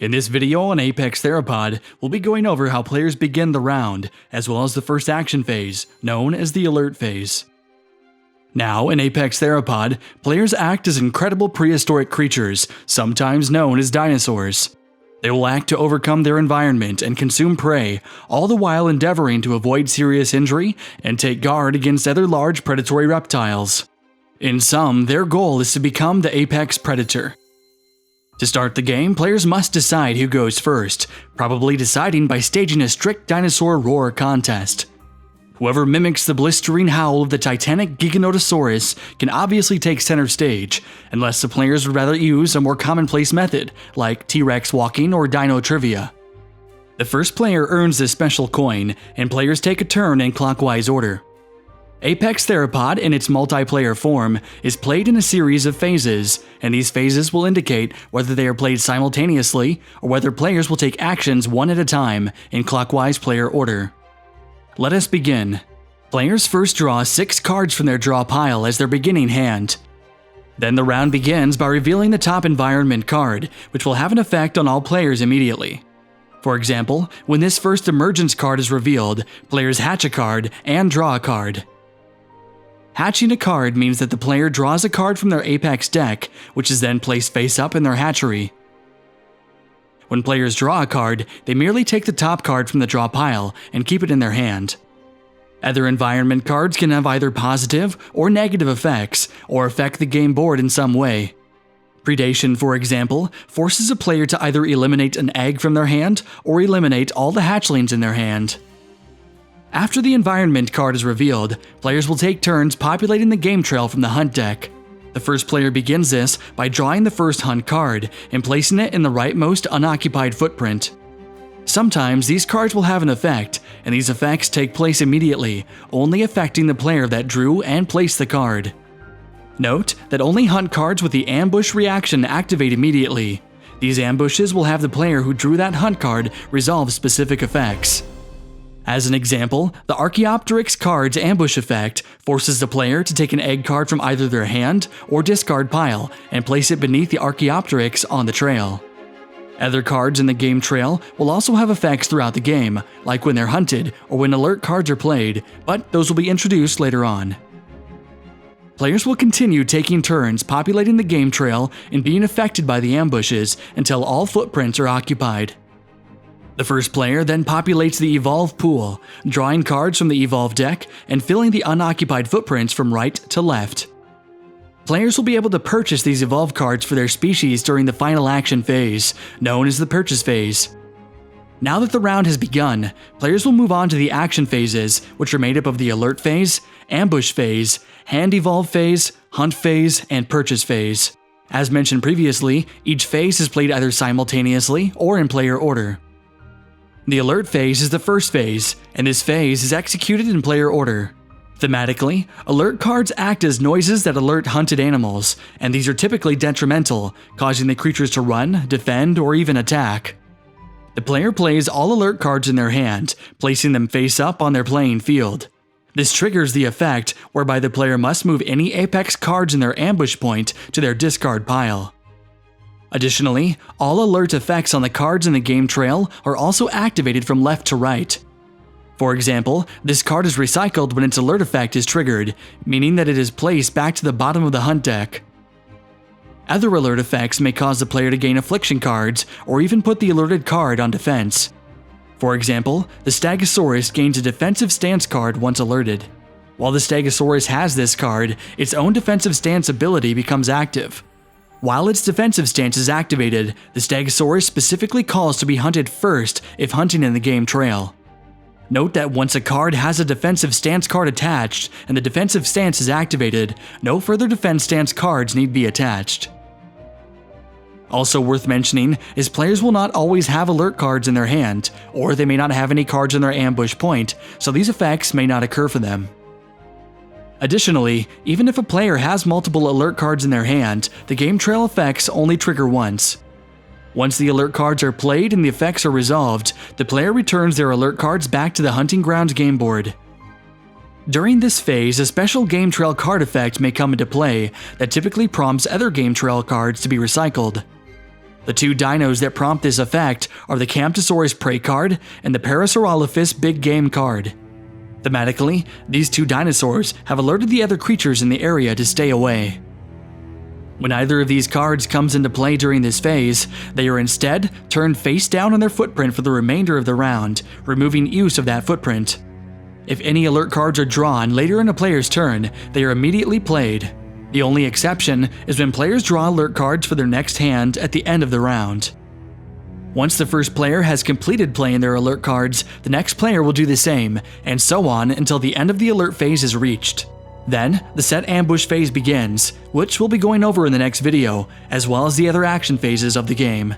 In this video on Apex Theropod, we'll be going over how players begin the round, as well as the first action phase, known as the alert phase. Now, in Apex Theropod, players act as incredible prehistoric creatures, sometimes known as dinosaurs. They will act to overcome their environment and consume prey, all the while endeavoring to avoid serious injury and take guard against other large predatory reptiles. In sum, their goal is to become the apex predator. To start the game, players must decide who goes first, probably deciding by staging a strict dinosaur roar contest. Whoever mimics the blistering howl of the titanic Giganotosaurus can obviously take center stage, unless the players would rather use a more commonplace method, like T-Rex walking or Dino Trivia. The first player earns this special coin, and players take a turn in clockwise order. Apex Theropod, in its multiplayer form, is played in a series of phases, and these phases will indicate whether they are played simultaneously or whether players will take actions one at a time in clockwise player order. Let us begin. Players first draw 6 cards from their draw pile as their beginning hand. Then the round begins by revealing the top environment card, which will have an effect on all players immediately. For example, when this first emergence card is revealed, players hatch a card and draw a card. Hatching a card means that the player draws a card from their Apex deck, which is then placed face up in their hatchery. When players draw a card, they merely take the top card from the draw pile and keep it in their hand. Other environment cards can have either positive or negative effects, or affect the game board in some way. Predation, for example, forces a player to either eliminate an egg from their hand or eliminate all the hatchlings in their hand. After the environment card is revealed, players will take turns populating the game trail from the hunt deck. The first player begins this by drawing the first hunt card and placing it in the rightmost unoccupied footprint. Sometimes these cards will have an effect, and these effects take place immediately, only affecting the player that drew and placed the card. Note that only hunt cards with the ambush reaction activate immediately. These ambushes will have the player who drew that hunt card resolve specific effects. As an example, the Archaeopteryx card's ambush effect forces the player to take an egg card from either their hand or discard pile and place it beneath the Archaeopteryx on the trail. Other cards in the game trail will also have effects throughout the game, like when they're hunted or when alert cards are played, but those will be introduced later on. Players will continue taking turns populating the game trail and being affected by the ambushes until all footprints are occupied. The first player then populates the Evolve pool, drawing cards from the Evolve deck and filling the unoccupied footprints from right to left. Players will be able to purchase these Evolve cards for their species during the final action phase, known as the purchase phase. Now that the round has begun, players will move on to the action phases, which are made up of the alert phase, ambush phase, hand evolve phase, hunt phase, and purchase phase. As mentioned previously, each phase is played either simultaneously or in player order. The alert phase is the first phase, and this phase is executed in player order. Thematically, alert cards act as noises that alert hunted animals, and these are typically detrimental, causing the creatures to run, defend, or even attack. The player plays all alert cards in their hand, placing them face up on their playing field. This triggers the effect whereby the player must move any apex cards in their ambush point to their discard pile. Additionally, all alert effects on the cards in the game trail are also activated from left to right. For example, this card is recycled when its alert effect is triggered, meaning that it is placed back to the bottom of the hunt deck. Other alert effects may cause the player to gain affliction cards or even put the alerted card on defense. For example, the Stegosaurus gains a defensive stance card once alerted. While the Stegosaurus has this card, its own defensive stance ability becomes active. While its defensive stance is activated, the Stegosaurus specifically calls to be hunted first if hunting in the game trail. Note that once a card has a defensive stance card attached and the defensive stance is activated, no further defense stance cards need be attached. Also worth mentioning is players will not always have alert cards in their hand, or they may not have any cards in their ambush point, so these effects may not occur for them. Additionally, even if a player has multiple alert cards in their hand, the game trail effects only trigger once. Once the alert cards are played and the effects are resolved, the player returns their alert cards back to the hunting grounds game board. During this phase, a special game trail card effect may come into play that typically prompts other game trail cards to be recycled. The two dinos that prompt this effect are the Camptosaurus Prey card and the Parasaurolophus Big Game card. Thematically, these two dinosaurs have alerted the other creatures in the area to stay away. When either of these cards comes into play during this phase, they are instead turned face down on their footprint for the remainder of the round, removing use of that footprint. If any alert cards are drawn later in a player's turn, they are immediately played. The only exception is when players draw alert cards for their next hand at the end of the round. Once the first player has completed playing their alert cards, the next player will do the same, and so on until the end of the alert phase is reached. Then, the set ambush phase begins, which we'll be going over in the next video, as well as the other action phases of the game.